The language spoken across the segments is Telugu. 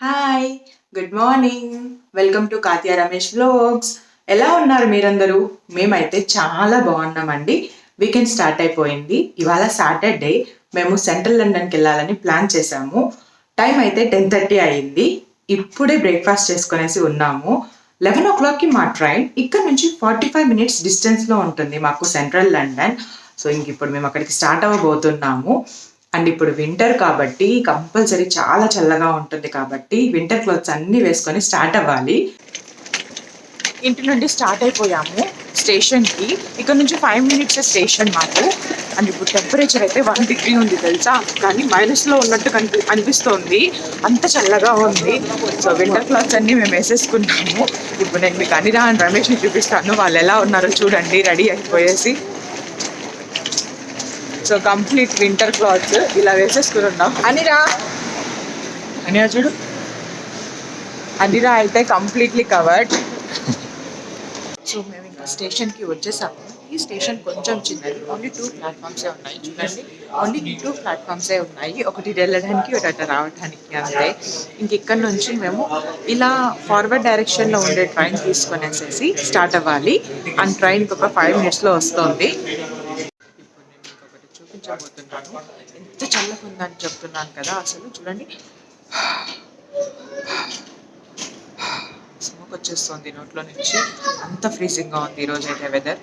Hi! Good morning. Welcome to Kathya Ramesh vlogs. ఎలా ఉన్నారు మీరందరూ? మేమైతే చాలా బాగున్నామండి. వీకెండ్ స్టార్ట్ అయిపోయింది. ఇవాళ సాటర్డే. మేము సెంట్రల్ లండన్కి వెళ్ళాలని ప్లాన్ చేశాము. టైం అయితే 10:30 అయింది. ఇప్పుడే బ్రేక్ఫాస్ట్ చేసుకునేసి ఉన్నాము. 11 o'clockకి మా ట్రైన్. ఇక్కడ నుంచి 45 మినిట్స్ డిస్టెన్స్లో ఉంటుంది మాకు సెంట్రల్ లండన్. సో ఇంక ఇప్పుడు మేము అక్కడికి స్టార్ట్ అవ్వబోతున్నాము. అండ్ ఇప్పుడు వింటర్ కాబట్టి కంపల్సరీ చాలా చల్లగా ఉంటుంది కాబట్టి వింటర్ క్లోత్స్ అన్నీ వేసుకొని స్టార్ట్ అవ్వాలి. ఇంటి నుండి స్టార్ట్ అయిపోయాము స్టేషన్కి. ఇక్కడ నుంచి 5 మినిట్స్ స్టేషన్ మాకు. అండ్ ఇప్పుడు టెంపరేచర్ అయితే 1 degree ఉంది తెలుసా, కానీ మైనస్లో ఉన్నట్టు అనిపిస్తోంది, అంత చల్లగా ఉంది. సో వింటర్ క్లాత్స్ అన్నీ మేము వేసేసుకున్నాము. ఇప్పుడు నేను మీకు అనిరా అండ్ రమేష్ని చూపిస్తాను, వాళ్ళు ఎలా ఉన్నారో చూడండి రెడీ అయిపోయేసి. సో కంప్లీట్ వింటర్ క్లాత్స్ ఇలా వేసేసుకుని ఉన్నాం. అనిరా చూడు, అనిరా అయితే కంప్లీట్లీ కవర్డ్. సో మేము ఇంకా స్టేషన్కి వచ్చేసాము. ఈ స్టేషన్ కొంచెం చిన్నది, ఓన్లీ 2 ప్లాట్ఫామ్సే ఉన్నాయి. చూడండి, ఓన్లీ 2 ప్లాట్ఫామ్సే ఉన్నాయి, ఒకటి వెళ్ళడానికి ఒకటి రావడానికి అంతే. ఇంక ఇక్కడ నుంచి మేము ఇలా ఫార్వర్డ్ డైరెక్షన్లో ఉండే ట్రైన్ తీసుకొనేసేసి స్టార్ట్ అవ్వాలి. అండ్ ట్రైన్కి ఒక 5 minutesలో వస్తుంది. చూపించబోతున్నాను, ఎంత చల్లగా ఉందని చెప్తున్నాను కదా. అసలు చూడండి, స్మోక్ వచ్చేస్తుంది నోట్లో నుంచి, అంత ఫ్రీజింగ్గా ఉంది ఈరోజు అయితే వెదర్.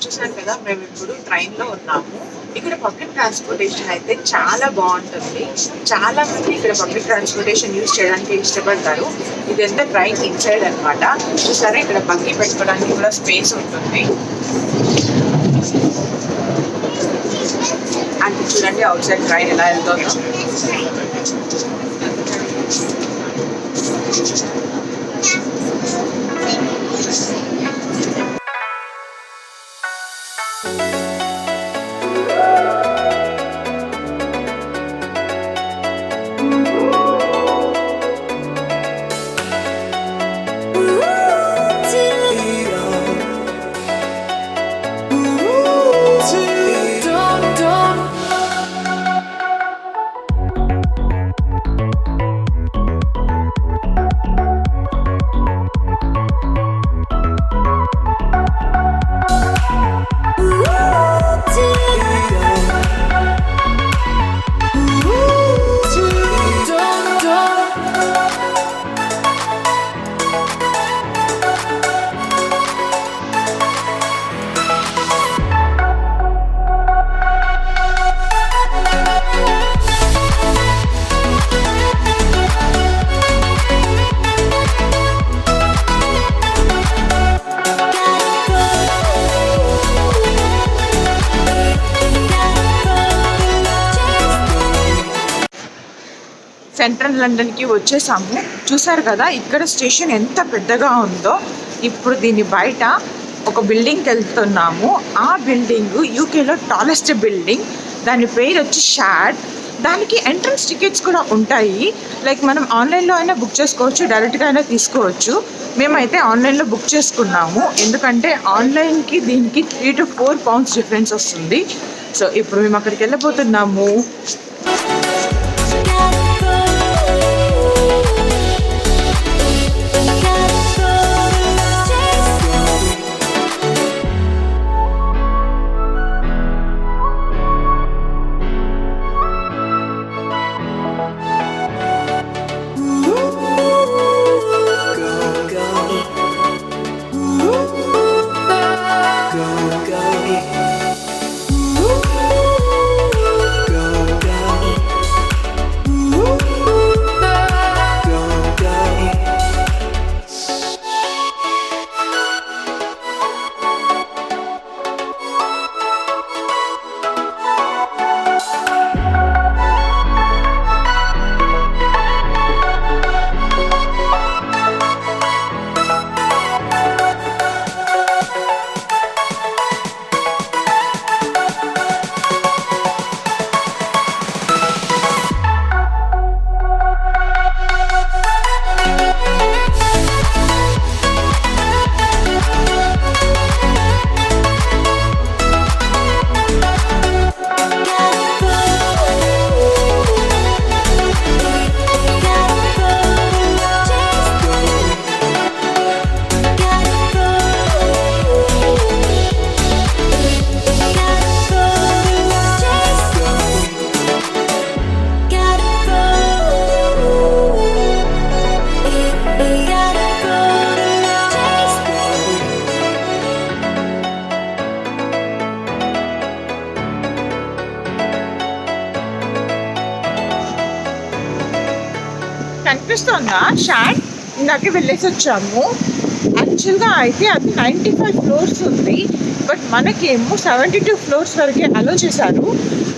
చూసాను కదా, మేము ఇప్పుడు ట్రైన్లో ఉన్నాము. ఇక్కడ పబ్లిక్ ట్రాన్స్పోర్టేషన్ అయితే చాలా బాగుంటుంది. చాలా మంది ఇక్కడ పబ్లిక్ ట్రాన్స్పోర్టేషన్ యూజ్ చేయడానికి ఇష్టపడతారు. ఇదంతా ట్రైన్ ఇన్సైడ్ అనమాట. చూసారా, ఇక్కడ బగ్గీ పెట్టుకోవడానికి కూడా స్పేస్ ఉంటుంది. అంటే చూడండి అవుట్ సైడ్ ట్రైన్ ఎలా వెళ్తుందో. సెంట్రల్ లండన్కి వచ్చేసాము. చూసారు కదా ఇక్కడ స్టేషన్ ఎంత పెద్దగా ఉందో. ఇప్పుడు దీని బయట ఒక బిల్డింగ్కి వెళ్తున్నాము. ఆ బిల్డింగ్ యూకేలో టాలెస్ట్ బిల్డింగ్. దాని పేరు వచ్చి షాడ్. దానికి ఎంట్రన్స్ టికెట్స్ కూడా ఉంటాయి. లైక్ మనం ఆన్లైన్లో అయినా బుక్ చేసుకోవచ్చు, డైరెక్ట్గా అయినా తీసుకోవచ్చు. మేమైతే ఆన్లైన్లో బుక్ చేసుకున్నాము, ఎందుకంటే ఆన్లైన్కి దీనికి 3 to 4 pounds డిఫరెన్స్ వస్తుంది. సో ఇప్పుడు మేము అక్కడికి వెళ్ళిపోతున్నాము. కనిపిస్తుందా షాట్? ఇందాకే వెళ్ళేసి వచ్చాము. యాక్చువల్గా అయితే అది 95 ఫ్లోర్స్ ఉంది, బట్ మనకేమో 72 ఫ్లోర్స్ వరకే అలో చేశారు.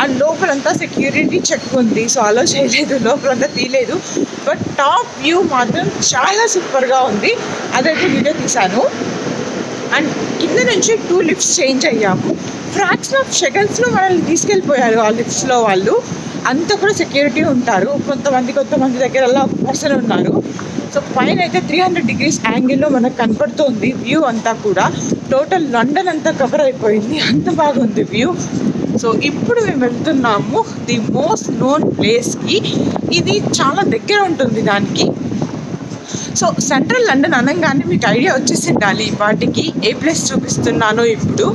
అండ్ లోపలంతా సెక్యూరిటీ చెక్ ఉంది, సో అలో చేయలేదు, లోపలంతా తీయలేదు. బట్ టాప్ వ్యూ మాత్రం చాలా సూపర్గా ఉంది. అదైతే వీడియో తీశాను. అండ్ కింద నుంచి 2 లిఫ్ట్స్ చేంజ్ అయ్యాము. ఫ్రాక్షన్ ఆఫ్ సెకండ్స్లో మనల్ని తీసుకెళ్ళిపోయారు ఆ లిఫ్ట్స్లో వాళ్ళు. అంతా కూడా సెక్యూరిటీ ఉంటారు. కొంతమంది దగ్గర అలా పర్సన్ ఉన్నారు. సో పైన అయితే 300 degrees యాంగిల్లో మనకు కనపడుతుంది వ్యూ అంతా కూడా. టోటల్ లండన్ అంతా కవర్ అయిపోయింది, అంత బాగుంది వ్యూ. సో ఇప్పుడు మేము వెళ్తున్నాము ది మోస్ట్ నోన్ ప్లేస్కి. ఇది చాలా దగ్గర ఉంటుంది దానికి. సో సెంట్రల్ లండన్ అనగానే మీకు ఐడియా వచ్చేసి ఉండాలి వాటికి ఏ ప్లేస్ చూపిస్తున్నానో ఇప్పుడు.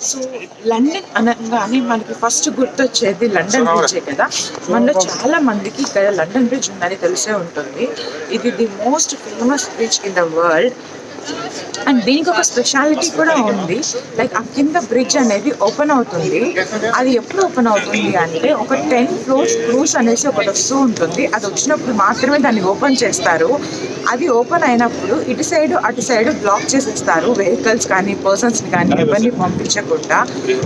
సో లండన్ అనగానే మనకి ఫస్ట్ గుర్తొచ్చేది లండన్ బ్రిడ్జే కదా. మనలో చాలా మందికి ఇక్కడ లండన్ బ్రిడ్జ్ ఉందని తెలిసే ఉంటుంది. ఇది the most famous bridge in the world. And దీనికి ఒక స్పెషాలిటీ కూడా ఉంది. లైక్ ఆ కింద బ్రిడ్జ్ అనేది ఓపెన్ అవుతుంది. అది ఎప్పుడు ఓపెన్ అవుతుంది అంటే ఒక 10 floors క్రూజ్ అనేసి ఒకటి వస్తూ ఉంటుంది. అది వచ్చినప్పుడు మాత్రమే దాన్ని ఓపెన్ చేస్తారు. అది ఓపెన్ అయినప్పుడు ఇటు సైడ్ అటు సైడ్ బ్లాక్ చేసేస్తారు, వెహికల్స్ కానీ పర్సన్స్ని కానీ ఎవరిని పంపించకుండా.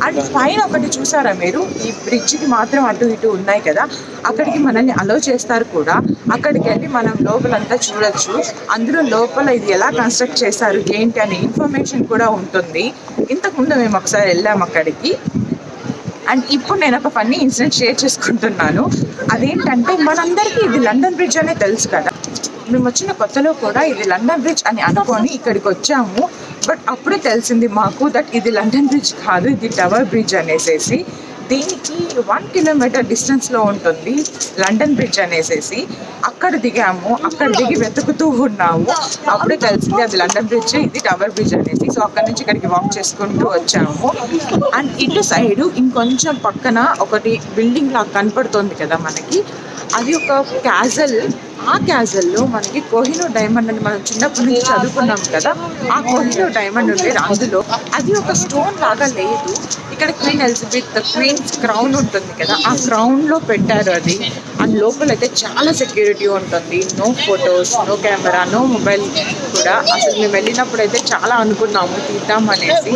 అండ్ పైన ఒకటి చూసారా మీరు, ఈ బ్రిడ్జ్కి మాత్రం అటు ఇటు ఉన్నాయి కదా, అక్కడికి మనల్ని అలో చేస్తారు కూడా. అక్కడికి వెళ్ళి మనం లోపలంతా చూడొచ్చు. అందులో లోపల ఇది ఎలా కన్స్ట్రక్ట్ చేశారు ఏంటి అనే ఇన్ఫర్మేషన్ కూడా ఉంటుంది. ఇంతకుముందు మేము ఒకసారి వెళ్ళాము అక్కడికి. అండ్ ఇప్పుడు నేను ఒక ఫన్నీ ఇన్సిడెంట్ షేర్ చేసుకుంటున్నాను. అదేంటంటే మనందరికీ ఇది లండన్ బ్రిడ్జ్ అనే తెలుసు కదా. మేము వచ్చిన కొత్తలో కూడా ఇది లండన్ బ్రిడ్జ్ అని అనుకొని ఇక్కడికి వచ్చాము. బట్ అప్పుడే తెలిసింది మాకు దట్ ఇది లండన్ బ్రిడ్జ్ కాదు, ఇది టవర్ బ్రిడ్జ్ అనేసి. దీనికి 1 kilometer డిస్టెన్స్లో ఉంటుంది లండన్ బ్రిడ్జ్ అనేసి. అక్కడ దిగాము, అక్కడ దిగి వెతుకుతూ ఉన్నాము. అప్పుడే తెలిసింది అది లండన్ బ్రిడ్జ్, ఇది టవర్ బ్రిడ్జ్ అనేసి. సో అక్కడ నుంచి ఇక్కడికి వాక్ చేసుకుంటూ వచ్చాము. అండ్ ఇటు సైడు ఇంకొంచెం పక్కన ఒకటి బిల్డింగ్ లాగా కనపడుతుంది కదా మనకి, అది ఒక క్యాజల్. ఆ క్యాజల్లో మనకి కోహినూర్ డైమండ్ అని మనం చిన్నప్పటి నుంచి చదువుకున్నాం కదా, ఆ కోహినూర్ డైమండ్ ఉండేది అందులో. అది ఒక స్టోన్ లాగా లేదు. ఇక్కడ క్వీన్ ఎలిజబెత్ క్వీన్స్ క్రౌన్ ఉంటుంది కదా, ఆ క్రౌన్లో పెట్టారు అది. అండ్ లోపల అయితే చాలా సెక్యూరిటీ ఉంటుంది. No photos, no camera, no mobile కూడా. అసలు మేము వెళ్ళినప్పుడు అయితే చాలా అనుకున్నాము తీద్దాం అనేసి,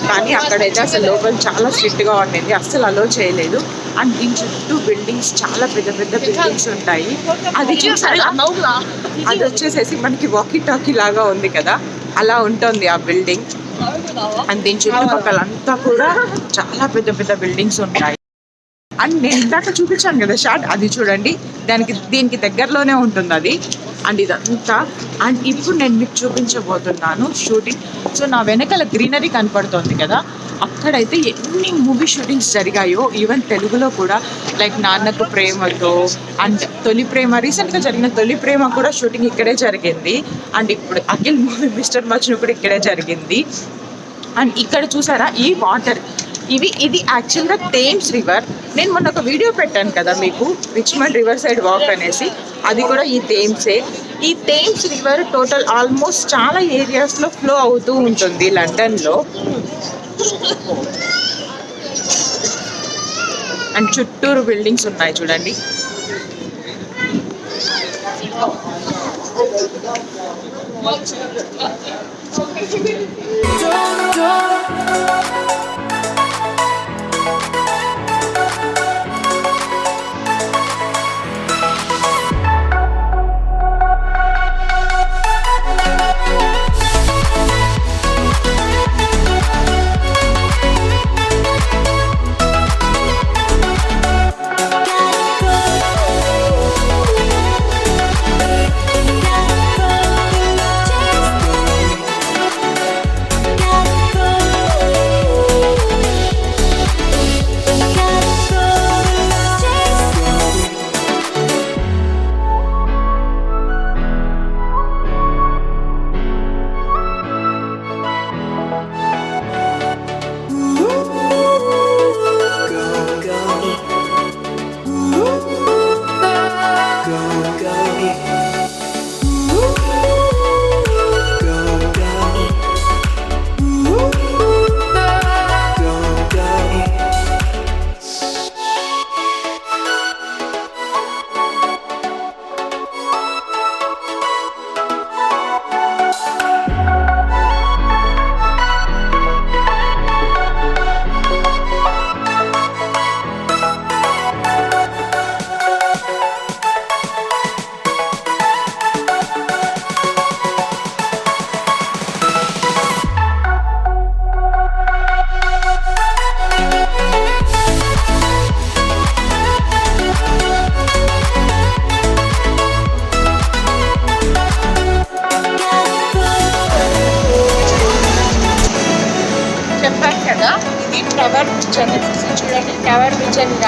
కానీ అక్కడైతే అసలు లోపల చాలా స్ట్రిక్ట్గా ఉండేది, అస్సలు అలో చేయలేదు. అండ్ దీని చుట్టూ బిల్డింగ్స్, చాలా పెద్ద పెద్ద బిల్డింగ్స్ ఉంటాయి. అది చూసారా, అది వచ్చేసేసి మనకి వాకీ టాకీ లాగా ఉంది కదా, అలా ఉంటుంది ఆ బిల్డింగ్. అండ్ దీని చుట్టుపక్కలంతా కూడా చాలా పెద్ద పెద్ద బిల్డింగ్స్ ఉంటాయి. అండ్ నేను ఇందాక చూపించాను కదా షార్ట్, అది చూడండి, దీనికి దగ్గరలోనే ఉంటుంది అది. అండ్ ఇదంతా. అండ్ ఇప్పుడు నేను మీకు చూపించబోతున్నాను షూటింగ్. సో నా వెనకాల గ్రీనరీ కనపడుతుంది కదా, అక్కడైతే ఎన్ని మూవీ షూటింగ్స్ జరిగాయో, ఈవెన్ తెలుగులో కూడా. లైక్ నాన్నకు ప్రేమతో అండ్ తొలి ప్రేమ, రీసెంట్గా జరిగిన తొలి ప్రేమ కూడా షూటింగ్ ఇక్కడే జరిగింది. అండ్ ఇప్పుడు అఖిల్ మూవీ మిస్టర్ మజ్ను కూడా ఇక్కడే జరిగింది. అండ్ ఇక్కడ చూసారా ఈ వాటర్, ఇది యాక్చువల్గా థేమ్స్ రివర్. నేను మొన్న ఒక వీడియో పెట్టాను కదా మీకు, రిచ్మండ్ రివర్ సైడ్ వాక్ అనేసి, అది కూడా ఈ థేమ్సే. ఈ థేమ్స్ రివర్ టోటల్ ఆల్మోస్ట్ చాలా ఏరియాస్లో ఫ్లో అవుతూ ఉంటుంది లండన్లో. అండ్ చుట్టూరు బిల్డింగ్స్ ఉన్నాయి చూడండి.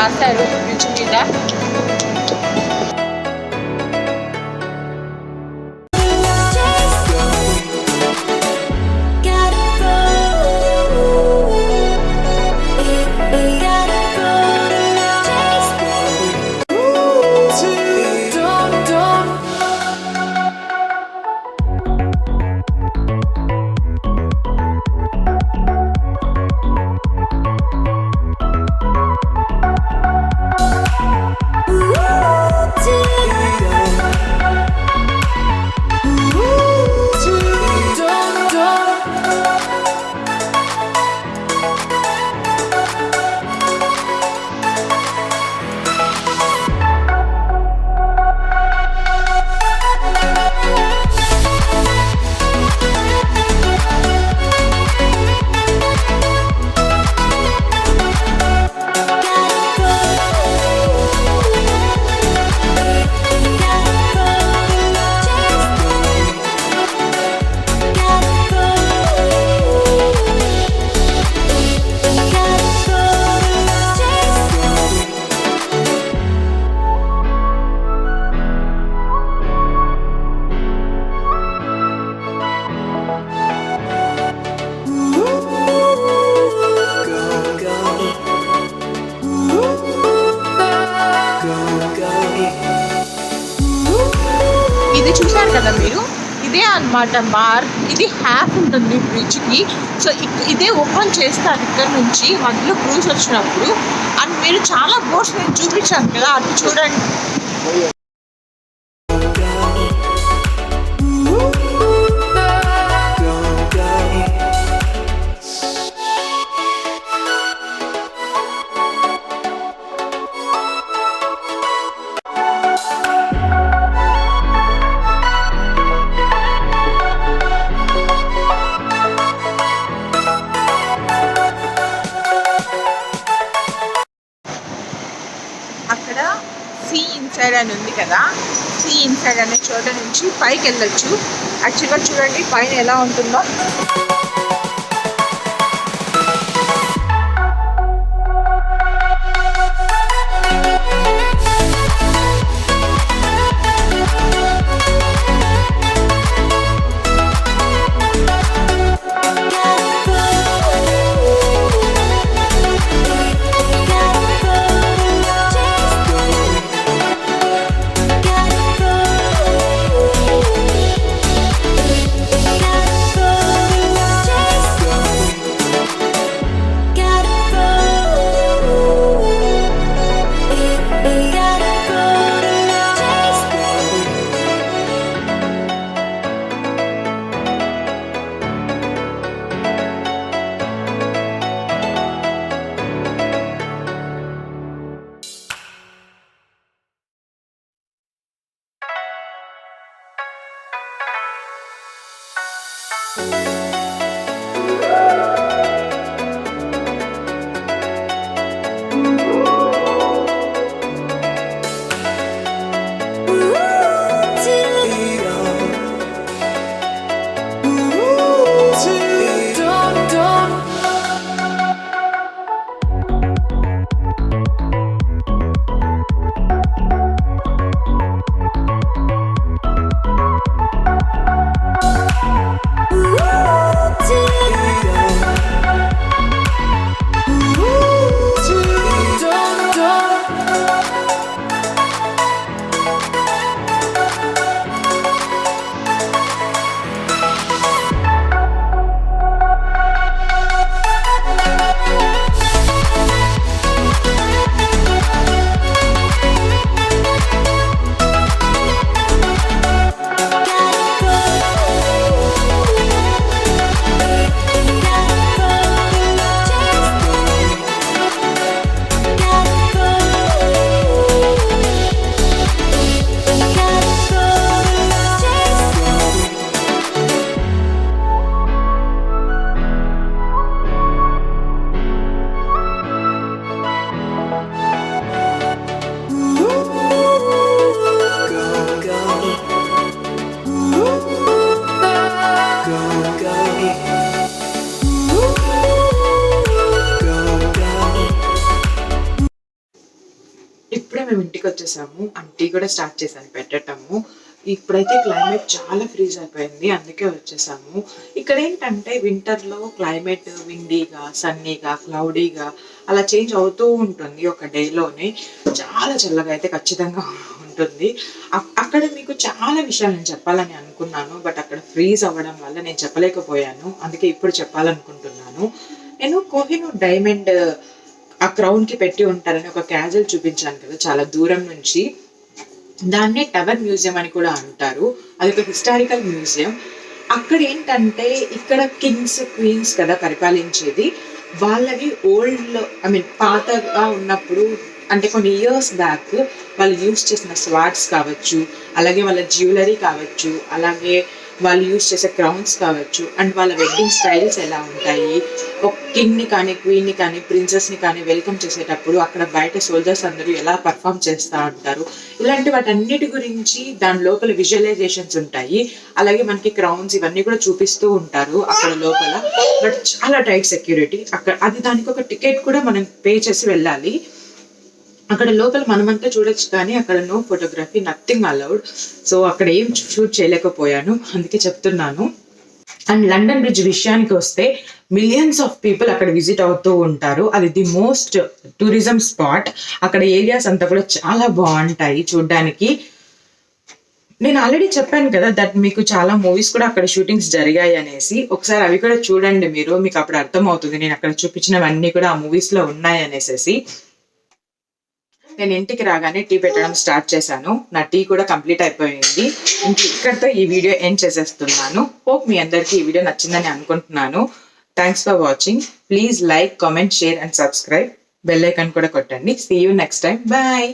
రాశారు బ్రిడ్జ్ మీద. ఇది చూసారు కదా మీరు, ఇదే అన్నమాట మార్క్. ఇది హాఫ్ ఉంటుంది బ్రిడ్జ్కి. సో ఇదే ఓపెన్ చేస్తారు ఇక్కడ నుంచి మధ్యలో క్రూజ్ వచ్చినప్పుడు. అండ్ మీరు చాలా బోట్స్ నేను చూపించాను కదా, అటు చూడండి. అక్కడ సీ ఇన్సైడ్ అని ఉంది కదా, సీ ఇన్సైడ్ అనే చోట నుంచి పైకి వెళ్ళొచ్చు. యాక్చువల్గా చూడండి పైన ఎలా ఉంటుందో. Woo! వచ్చేసాము అండ్ టీ కూడా స్టార్ట్ చేశాను పెట్టడము. ఇప్పుడైతే క్లైమేట్ చాలా ఫ్రీజ్ అయిపోయింది, అందుకే వచ్చేసాము. ఇక్కడ ఏంటంటే వింటర్లో క్లైమేట్ విండీగా, సన్నీగా, క్లౌడీగా అలా చేంజ్ అవుతూ ఉంటుంది ఒక డేలోనే. చాలా చల్లగా అయితే ఖచ్చితంగా ఉంటుంది. అక్కడ మీకు చాలా విషయాలు నేను చెప్పాలని అనుకున్నాను, బట్ అక్కడ ఫ్రీజ్ అవ్వడం వల్ల నేను చెప్పలేకపోయాను. అందుకే ఇప్పుడు చెప్పాలనుకుంటున్నాను. నేను కోహినూర్ డైమండ్ ఆ క్రౌన్ కి పెట్టి ఉంటారని ఒక క్యాజువల్ చూపించాను కదా చాలా దూరం నుంచి. దాన్నే టవర్ మ్యూజియం అని కూడా అంటారు. అది ఒక హిస్టారికల్ మ్యూజియం. అక్కడ ఏంటంటే ఇక్కడ కింగ్స్ క్వీన్స్ కదా పరిపాలించేది, వాళ్ళవి ఓల్డ్ పాతగా ఉన్నప్పుడు అంటే కొన్ని ఇయర్స్ బ్యాక్ వాళ్ళు యూస్ చేసిన స్వార్డ్స్ కావచ్చు, అలాగే వాళ్ళ జ్యువెలరీ కావచ్చు, అలాగే వాళ్ళు యూస్ చేసే క్రౌన్స్ కావచ్చు, అండ్ వాళ్ళ వెడ్డింగ్ స్టైల్స్ ఎలా ఉంటాయి, ఒక కింగ్ని కానీ క్వీన్ని కానీ ప్రిన్సెస్ని కానీ వెల్కమ్ చేసేటప్పుడు అక్కడ బయట సోల్జర్స్ అందరూ ఎలా పర్ఫామ్ చేస్తూ ఉంటారు, ఇలాంటి వాటన్నిటి గురించి దాని లోపల విజువలైజేషన్స్ ఉంటాయి. అలాగే మనకి క్రౌన్స్ ఇవన్నీ కూడా చూపిస్తూ ఉంటారు అక్కడ లోపల. బట్ చాలా టైట్ సెక్యూరిటీ అక్కడ. అది దానికి ఒక టికెట్ కూడా మనం పే చేసి వెళ్ళాలి. అక్కడ లోపల మనమంతా చూడొచ్చు కానీ అక్కడ no photography, nothing allowed. So అక్కడ ఏం షూట్ చేయలేకపోయాను, అందుకే చెప్తున్నాను. అండ్ లండన్ బ్రిడ్జ్ విషయానికి వస్తే మిలియన్స్ ఆఫ్ పీపుల్ అక్కడ విజిట్ అవుతూ ఉంటారు. అది ది మోస్ట్ టూరిజం స్పాట్. అక్కడ ఏరియాస్ అంతా కూడా చాలా బాగుంటాయి చూడ్డానికి. నేను ఆల్రెడీ చెప్పాను కదా దట్ మీకు చాలా మూవీస్ కూడా అక్కడ షూటింగ్స్ జరిగాయి అనేసి. ఒకసారి అవి కూడా చూడండి మీరు, మీకు అప్పుడు అర్థమవుతుంది నేను అక్కడ చూపించినవన్నీ కూడా ఆ మూవీస్ లో ఉన్నాయి అనేసి. నేను ఇంటికి రాగానే టీ పెట్టడం స్టార్ట్ చేశాను. నా టీ కూడా కంప్లీట్ అయిపోయింది. ఇక్కడితో ఈ వీడియో ఎండ్ చేసేస్తున్నాను. హోప్ మీ అందరికీ ఈ వీడియో నచ్చిందని అనుకుంటున్నాను. Thanks for watching. Please like, comment, share and subscribe. Bell icon కూడా కొట్టండి. See you next time. Bye.